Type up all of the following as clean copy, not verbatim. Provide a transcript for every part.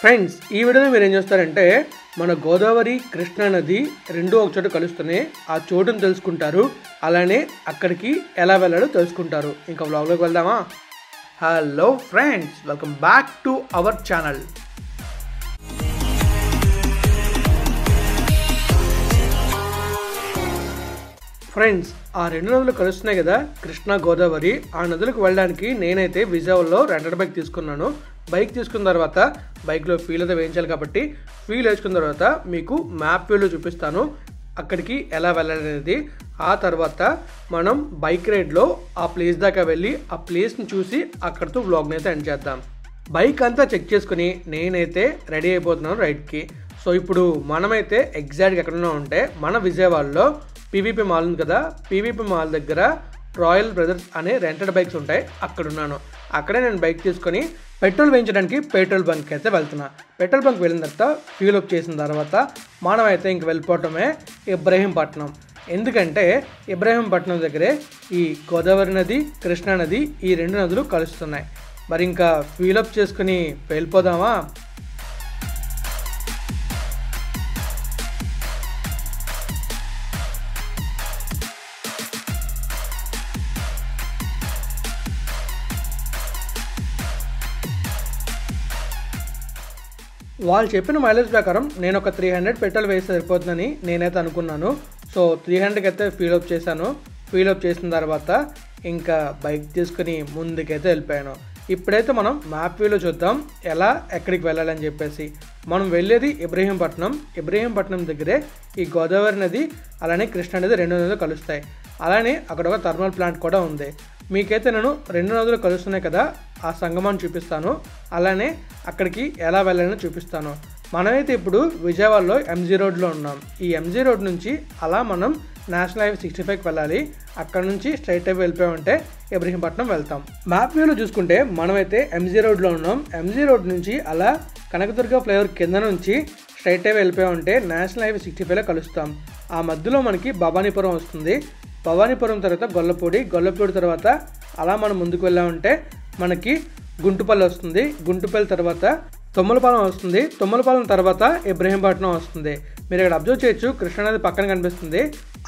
Friends ఈ వీడియోలో మీరు ఏం చేస్తారంటే మన గోదావరి కృష్ణా నది రెండు ఒక చోట కలుస్తున్నాయి. ఆ చోటును తెలుసుకుంటారు, అలానే అక్కడికి ఎలా వెళ్ళాలో తెలుసుకుంటారు. ఇంకా వ్లాగ్లోకి వెళ్దామా? Hello friends, welcome back to our channel. Friends, ఆ రెండు నదులు కలుస్తున్నాయి కదా, కృష్ణా గోదావరి. ఆ నదులకు వెళ్ళడానికి నేనైతే విజయవాడలో రెంటెడ్ బైక్ తీసుకున్నాను. బైక్ తీసుకున్న తర్వాత బైక్లో ఫీల్ అయితే వేయించాలి కాబట్టి ఫీల్ వేసుకున్న తర్వాత మీకు మ్యాప్ వ్యూలో చూపిస్తాను అక్కడికి ఎలా వెళ్ళాలనేది. ఆ తర్వాత మనం బైక్ రైడ్లో ఆ ప్లేస్ దాకా వెళ్ళి ఆ ప్లేస్ని చూసి అక్కడితో వ్లాగ్ని అయితే ఎండ్ చేద్దాం. బైక్ అంతా చెక్ చేసుకుని నేనైతే రెడీ అయిపోతున్నాను రైడ్కి. సో ఇప్పుడు మనమైతే ఎగ్జాక్ట్గా ఎక్కడున్నా ఉంటే మన విజయవాడలో పీవీపీ మాల్ ఉంది కదా, పీవీపీ మాల్ దగ్గర రాయల్ బ్రదర్స్ అనే రెంటెడ్ బైక్స్ ఉంటాయి, అక్కడ ఉన్నాను. అక్కడే నేను బైక్ తీసుకొని పెట్రోల్ వేయించడానికి పెట్రోల్ బంక్ అయితే వెళ్తున్నా. పెట్రోల్ బంక్ వెళ్ళిన తర్వాత ఫ్యూల్ అప్ చేసిన తర్వాత మనమైతే ఇంక వెళ్ళిపోవటమే ఇబ్రహీంపట్నం. ఎందుకంటే ఇబ్రహీంపట్నం దగ్గరే ఈ గోదావరి నది, కృష్ణా నది, ఈ రెండు నదులు కలుస్తున్నాయి. మరి ఇంకా ఫ్యూల్ అప్ చేసుకుని వెళ్ళిపోదామా? వాళ్ళు చెప్పిన మైలేజ్ ప్రకారం నేను ఒక 300 పెట్రోల్ వేసి సరిపోతుందని నేనైతే అనుకున్నాను. సో 300కి అయితే ఫీల్ అప్ చేశాను. ఫీల్ అప్ చేసిన తర్వాత ఇంకా బైక్ తీసుకుని ముందుకైతే వెళ్ళిపోయాను. ఇప్పుడైతే మనం మ్యాప్ వ్యూలో చూద్దాం ఎలా ఎక్కడికి వెళ్ళాలని చెప్పేసి. మనం వెళ్ళేది ఇబ్రహీంపట్నం. ఇబ్రహీంపట్నం దగ్గరే ఈ గోదావరి నది అలానే కృష్ణా నది రెండు నదులు కలుస్తాయి. అలానే అక్కడ ఒక థర్మల్ ప్లాంట్ కూడా ఉంది. మీకైతే నేను రెండు నదులు కలుస్తున్నాయి కదా, ఆ సంగమాన్ని చూపిస్తాను, అలానే అక్కడికి ఎలా వెళ్ళాలని చూపిస్తాను. మనమైతే ఇప్పుడు విజయవాడలో ఎంజీ రోడ్లో ఉన్నాం. ఈ ఎంజీ రోడ్ నుంచి అలా మనం నేషనల్ హైవే 65కి వెళ్ళాలి. అక్కడ నుంచి స్ట్రైట్ హైవే వెళ్ళిపోయామంటే ఇబ్రహీంపట్నం వెళ్తాం. మ్యాప్ వ్యూలో చూసుకుంటే మనమైతే ఎంజీ రోడ్లో ఉన్నాం. ఎంజీ రోడ్ నుంచి అలా కనకదుర్గ ఫ్లైఓవర్ కింద నుంచి స్ట్రైట్ హైవే వెళ్ళిపోయామంటే నేషనల్ హైవే 65లో కలుస్తాం. ఆ మధ్యలో మనకి భవానీపురం వస్తుంది. భవానీపురం తర్వాత గొల్లపూడి తర్వాత అలా మనం ముందుకు వెళ్ళామంటే మనకి గుంటుపల్లి వస్తుంది. గుంటుపల్లి తర్వాత తొమ్మలపాలెం వస్తుంది. తొమ్మలపాలెం తర్వాత ఇబ్రహీంపట్నం వస్తుంది. మీరు ఇక్కడ అబ్జర్వ్ చేయొచ్చు, కృష్ణానది పక్కన కనిపిస్తుంది.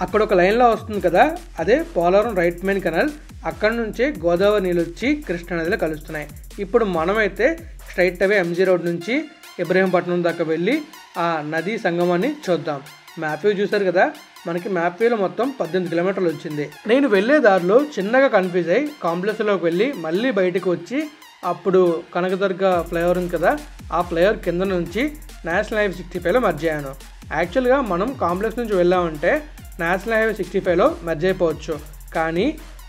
అక్కడ ఒక లైన్లో వస్తుంది కదా, అదే పోలవరం రైట్ మెయిన్ కెనాల్. అక్కడ నుంచే గోదావరి నీళ్ళు వచ్చి కృష్ణానదిలో కలుస్తున్నాయి. ఇప్పుడు మనమైతే స్ట్రైట్ అవే ఎంజీ రోడ్ నుంచి ఇబ్రహీంపట్నం దాకా వెళ్ళి ఆ నదీ సంగమాన్ని చూద్దాం. మ్యాప్ వ్యూ చూసారు కదా, మనకి మ్యాప్ వ్యూలో మొత్తం 18 కిలోమీటర్లు వచ్చింది. నేను వెళ్ళే దారిలో చిన్నగా కన్ఫ్యూజ్ అయ్యి కాంప్లెక్స్లోకి వెళ్ళి మళ్ళీ బయటకు వచ్చి అప్పుడు కనకదుర్గ ఫ్లైఓవర్ ఉంది కదా, ఆ ఫ్లైఓవర్ కింద నుంచి నేషనల్ హైవే 65లో మెర్జ్ అయ్యాను. యాక్చువల్గా మనం కాంప్లెక్స్ నుంచి వెళ్ళామంటే నేషనల్ హైవే 65లో మెర్జ్ అయిపోవచ్చు. కానీ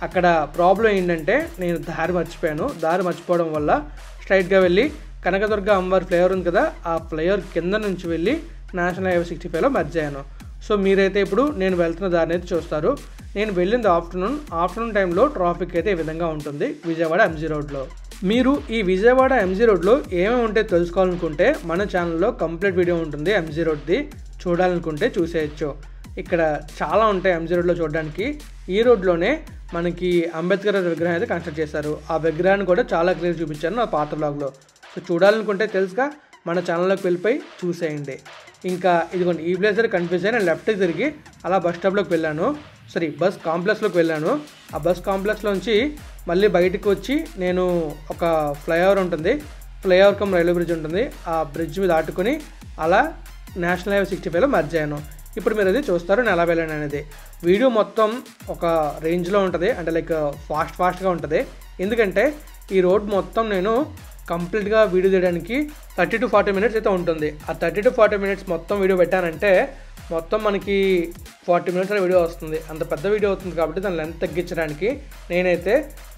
అక్కడ ప్రాబ్లం ఏంటంటే నేను దారి మర్చిపోయాను. దారి మర్చిపోవడం వల్ల స్ట్రైట్గా వెళ్ళి కనకదుర్గ అమ్మవారి ఫ్లైఓవర్ ఉంది కదా, ఆ ఫ్లైఓవర్ కింద నుంచి వెళ్ళి నేషనల్ హైవే 65లో మెర్జ్ అయ్యాను. సో మీరైతే ఇప్పుడు నేను వెళ్తున్న దారిని అయితే చూస్తారు. నేను వెళ్ళింది ఆఫ్టర్నూన్ టైంలో ట్రాఫిక్ అయితే ఈ విధంగా ఉంటుంది విజయవాడ ఎంజీ రోడ్లో. మీరు ఈ విజయవాడ ఎంజీ రోడ్లో ఏమేమి ఉంటే తెలుసుకోవాలనుకుంటే మన ఛానల్లో కంప్లీట్ వీడియో ఉంటుంది ఎంజీ రోడ్ది, చూడాలనుకుంటే చూసేయచ్చు. ఇక్కడ చాలా ఉంటాయి ఎంజీ రోడ్లో చూడడానికి. ఈ రోడ్లోనే మనకి అంబేద్కర్ విగ్రహం అయితే కన్స్ట్రక్ట్ చేశారు. ఆ విగ్రహాన్ని కూడా చాలా క్లియర్ చూపించాను నా పాత బ్లాగ్లో. సో చూడాలనుకుంటే తెలుసుగా మన ఛానల్లోకి వెళ్ళిపోయి చూసేయండి. ఇంకా ఇదిగోండి, ఈ ప్లేస్ దగ్గర కన్ఫ్యూజ్ అయ్యి నేను లెఫ్ట్కి తిరిగి అలా బస్ స్టాప్లోకి వెళ్ళాను. బస్ కాంప్లెక్స్లోకి వెళ్ళాను. ఆ బస్ కాంప్లెక్స్లోంచి మళ్ళీ బయటకు వచ్చి నేను ఒక ఫ్లైఓవర్ ఉంటుంది, ఫ్లైఓవర్ కమ్ రైల్వే బ్రిడ్జ్ ఉంటుంది, ఆ బ్రిడ్జ్ మీద దాటుకొని అలా నేషనల్ హైవే 65లో మెర్జ్ అయ్యాను. ఇప్పుడు మీరు అది చూస్తారు నేను ఎలా వెళ్ళాను అనేది. వీడియో మొత్తం ఒక రేంజ్లో ఉంటుంది, అంటే లైక్ ఫాస్ట్గా ఉంటుంది. ఎందుకంటే ఈ రోడ్ మొత్తం నేను కంప్లీట్గా వీడియో తీయడానికి 30 to 40 మినిట్స్ అయితే ఉంటుంది. ఆ 30 to 40 మినిట్స్ మొత్తం వీడియో పెట్టానంటే మొత్తం మనకి 40 మినిట్స్ వీడియో వస్తుంది. అంత పెద్ద వీడియో అవుతుంది కాబట్టి దాని లెంత్ తగ్గించడానికి నేనైతే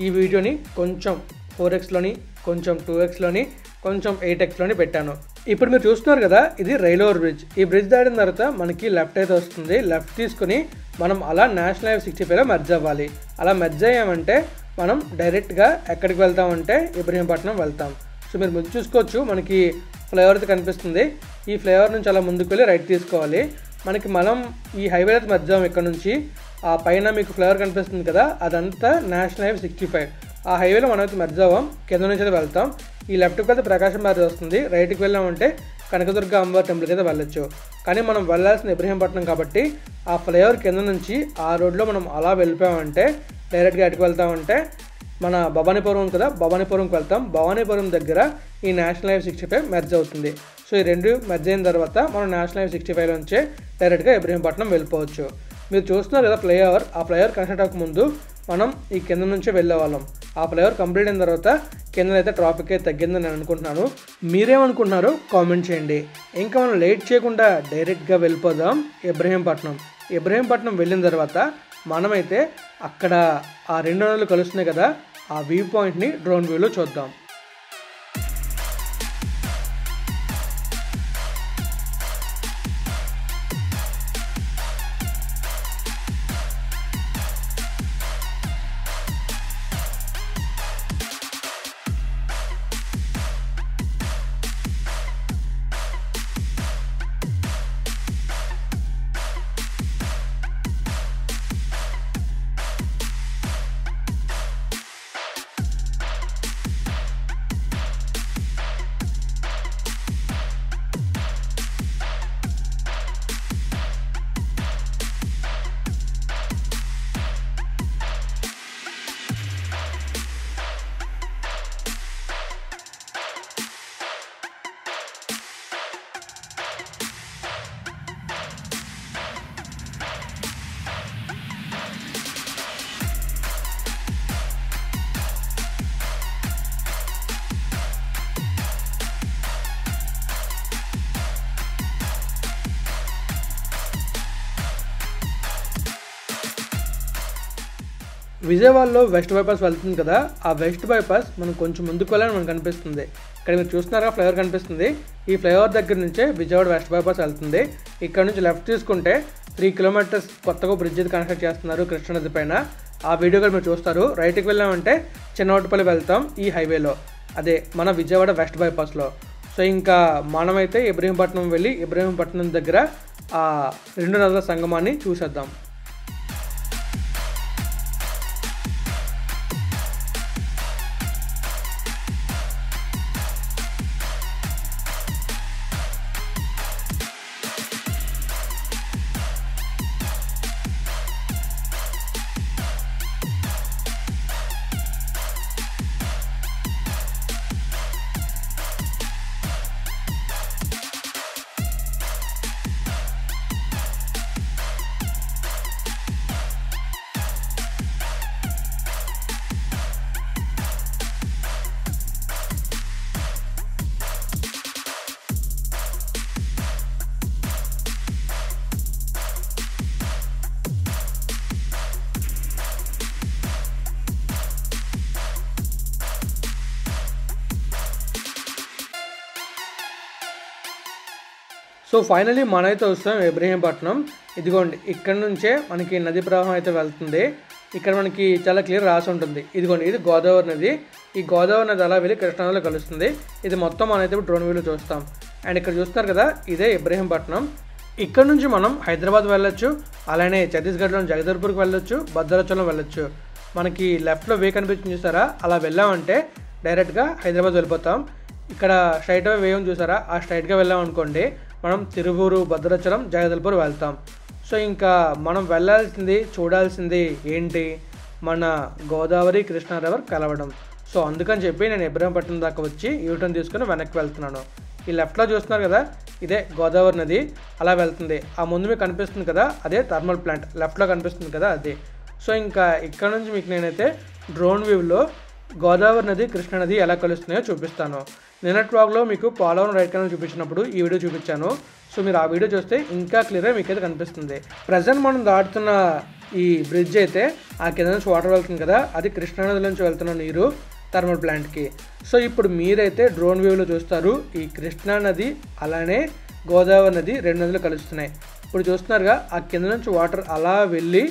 ఈ వీడియోని కొంచెం 4xలోని, కొంచెం 2xలోని, కొంచెం 8xలోని పెట్టాను. ఇప్పుడు మీరు చూస్తున్నారు కదా, ఇది రైల్వే బ్రిడ్జ్. ఈ బ్రిడ్జ్ దాటిన తర్వాత మనకి లెఫ్ట్ అయితే వస్తుంది. లెఫ్ట్ తీసుకుని మనం అలా నేషనల్ హైవే 65లో మెర్జ్ అవ్వాలి. అలా మెర్జ్ అయ్యామంటే మనం డైరెక్ట్గా ఎక్కడికి వెళ్తామంటే ఇబ్రహీంపట్నం వెళ్తాం. సో మీరు ముందు చూసుకోవచ్చు, మనకి ఫ్లైఓవర్ అయితే కనిపిస్తుంది. ఈ ఫ్లైఓవర్ నుంచి అలా ముందుకు వెళ్ళి రైట్ తీసుకోవాలి. మనకి మనం ఈ హైవే అయితే మెర్జ్ అవ్వం. ఇక్కడ నుంచి ఆ పైన మీకు ఫ్లైఓవర్ కనిపిస్తుంది కదా, అదంతా నేషనల్ హైవే 65. ఆ హైవేలో మనం అయితే మెర్జ్ అవ్వం, కింద నుంచి అయితే వెళ్తాం. ఈ లెఫ్ట్కి వెళ్తే ప్రకాశం బ్యారేజ్ వస్తుంది, రైట్కి వెళ్ళామంటే కనకదుర్గ అమ్మవారి టెంపుల్కి అయితే వెళ్ళొచ్చు. కానీ మనం వెళ్ళాల్సిన ఇబ్రహీంపట్నం కాబట్టి ఆ ఫ్లైఓవర్ కింద నుంచి ఆ రోడ్లో మనం అలా వెళ్ళిపోయామంటే డైరెక్ట్గా ఎటుకు వెళ్తామంటే మన భవానీపురం కదా, భవానీపురంకి వెళ్తాం. భవానీపురం దగ్గర ఈ నేషనల్ హైవే 65 మెర్జ్ అవుతుంది. సో ఈ రెండు మెర్జ్ అయిన తర్వాత మనం నేషనల్ హైవే 65 నుంచే డైరెక్ట్గా ఇబ్రహీంపట్నం వెళ్ళిపోవచ్చు. మీరు చూస్తున్నారు కదా ఫ్లైఓవర్, ఆ ఫ్లైఓవర్ కనెక్ట్ అవ్వకముందు మనం ఈ కింద నుంచే వెళ్ళేవాళ్ళం. ఆ ఫ్లైఓవర్ కంప్లీట్ అయిన తర్వాత కింద అయితే ట్రాఫిక్ అయితే తగ్గిందని నేను అనుకుంటున్నాను. మీరేమనుకుంటున్నారో కామెంట్ చేయండి. ఇంకా మనం లేట్ చేయకుండా డైరెక్ట్గా వెళ్ళిపోదాం ఇబ్రహీంపట్నం. ఇబ్రహీంపట్నం వెళ్ళిన తర్వాత మనమైతే అక్కడ ఆ రెండు నదులు కలుస్తున్నాయి కదా, ఆ వ్యూ పాయింట్ని డ్రోన్ వ్యూలో చూద్దాం. విజయవాడలో వెస్ట్ బైపాస్ వెళ్తుంది కదా, ఆ వెస్ట్ బైపాస్ మనం కొంచెం ముందుకు వెళ్ళాలని మనకు కనిపిస్తుంది. ఇక్కడ మీరు చూస్తున్నారా ఫ్లైఓవర్ కనిపిస్తుంది, ఈ ఫ్లైఓవర్ దగ్గర నుంచే విజయవాడ వెస్ట్ బైపాస్ వెళ్తుంది. ఇక్కడ నుంచి లెఫ్ట్ తీసుకుంటే 3 కిలోమీటర్స్ కొత్తగా బ్రిడ్జ్ అయితే కనెక్ట్ చేస్తున్నారు కృష్ణానది పైన. ఆ వీడియో కూడా మీరు చూస్తారు. రైట్కి వెళ్ళామంటే చిన్నవటిపల్లి వెళ్తాం ఈ హైవేలో, అదే మన విజయవాడ వెస్ట్ బైపాస్లో. సో ఇంకా మనమైతే ఇబ్రహీంపట్నం వెళ్ళి ఇబ్రహీంపట్నం దగ్గర ఆ రెండు నదుల సంగమాన్ని చూసేద్దాం. సో ఫైనలీ మనైతే వస్తాం ఇబ్రహీంపట్నం. ఇదిగోండి ఇక్కడ నుంచే మనకి నది ప్రవాహం అయితే వెళ్తుంది. ఇక్కడ మనకి చాలా క్లియర్ రాసి ఉంటుంది. ఇదిగోండి ఇది గోదావరి నది. ఈ గోదావరి నది అలా వెళ్ళి కృష్ణానదిలో కలుస్తుంది. ఇది మొత్తం మనైతే డ్రోన్ వ్యూలో చూస్తాం. అండ్ ఇక్కడ చూస్తున్నారు కదా, ఇదే ఇబ్రహీంపట్నం. ఇక్కడ నుంచి మనం హైదరాబాద్ వెళ్ళొచ్చు, అలానే ఛత్తీస్గఢ్లో జగదల్పూర్కి వెళ్ళొచ్చు, భద్రాచలం వెళ్ళొచ్చు. మనకి లెఫ్ట్లో వే కనిపించింది చూసారా, అలా వెళ్ళామంటే డైరెక్ట్గా హైదరాబాద్ వెళ్ళిపోతాం. ఇక్కడ స్ట్రైట్ అవే వే చూసారా, ఆ స్ట్రైట్గా వెళ్ళామనుకోండి మనం తిరువూరు, భద్రాచలం, జగదల్పూర్ వెళ్తాం. సో ఇంకా మనం వెళ్ళాల్సింది చూడాల్సింది ఏంటి, మన గోదావరి కృష్ణా రివర్ కలవడం. సో అందుకని చెప్పి నేను ఇబ్రహీంపట్నం దాకా వచ్చి యూటర్న్ తీసుకుని వెనక్కి వెళ్తున్నాను. ఈ లెఫ్ట్లో చూస్తున్నారు కదా, ఇదే గోదావరి నది అలా వెళ్తుంది. ఆ ముందు మీకు కనిపిస్తుంది కదా, అదే థర్మల్ ప్లాంట్ లెఫ్ట్లో కనిపిస్తుంది కదా, అది. సో ఇంకా ఇక్కడ నుంచి మీకు నేనైతే డ్రోన్ వ్యూలో గోదావరి నది కృష్ణా నది ఎలా కలుస్తున్నాయో చూపిస్తాను. నిన్నటి వ్లాగ్లో మీకు పోలవరం రైట్ కెనాల్ చూపించినప్పుడు ఈ వీడియో చూపించాను. సో మీరు ఆ వీడియో చూస్తే ఇంకా క్లియర్గా మీకైతే కనిపిస్తుంది. ప్రజెంట్ మనం దాటుతున్న ఈ బ్రిడ్జ్ అయితే ఆ కింద నుంచి వాటర్ వెళ్తుంది కదా, అది కృష్ణానది నుంచి వెళ్తున్న నీరు థర్మల్ ప్లాంట్కి. సో ఇప్పుడు మీరైతే డ్రోన్ వ్యూలో చూస్తారు ఈ కృష్ణా నది అలానే గోదావరి నది రెండు నదులు కలుస్తున్నాయి. ఇప్పుడు చూస్తున్నారుగా ఆ కింద నుంచి వాటర్ అలా వెళ్ళి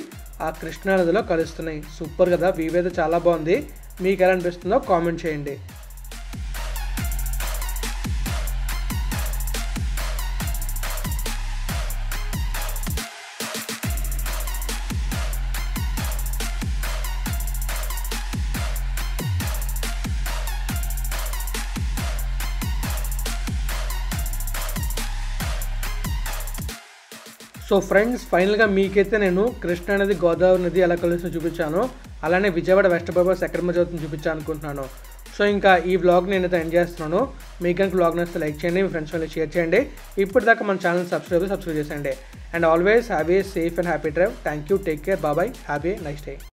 ఆ కృష్ణా నదిలో కలుస్తున్నాయి. సూపర్ కదా, వ్యూ అయితే చాలా బాగుంది. మీకు ఎలా అనిపిస్తుందో కామెంట్ చేయండి. సో ఫ్రెండ్స్, ఫైనల్గా మీకైతే నేను కృష్ణా నది గోదావరి నది ఎలా కలుస్తుందో చూపించాను, అలానే విజయవాడ వెస్ట్ బైపాస్ ఎక్కడ మధ్య అవుతుందో చూపించాను అనుకుంటున్నాను. సో ఇంకా ఈ వ్లాగ్ నేనైతే ఎండ్ చేస్తున్నాను. మీకు కనుక వ్లాగ్ నచ్చితే లైక్ చేయండి, మీ ఫ్రెండ్స్ వాళ్ళకి షేర్ చేయండి. ఇప్పటిదాకా మన ఛానల్ సబ్స్క్రైబ్ చేసేయండి. And always have a safe and happy drive. Thank you, take care, బాబాయ్, హ్యావ్ ఏ నైస్ డే.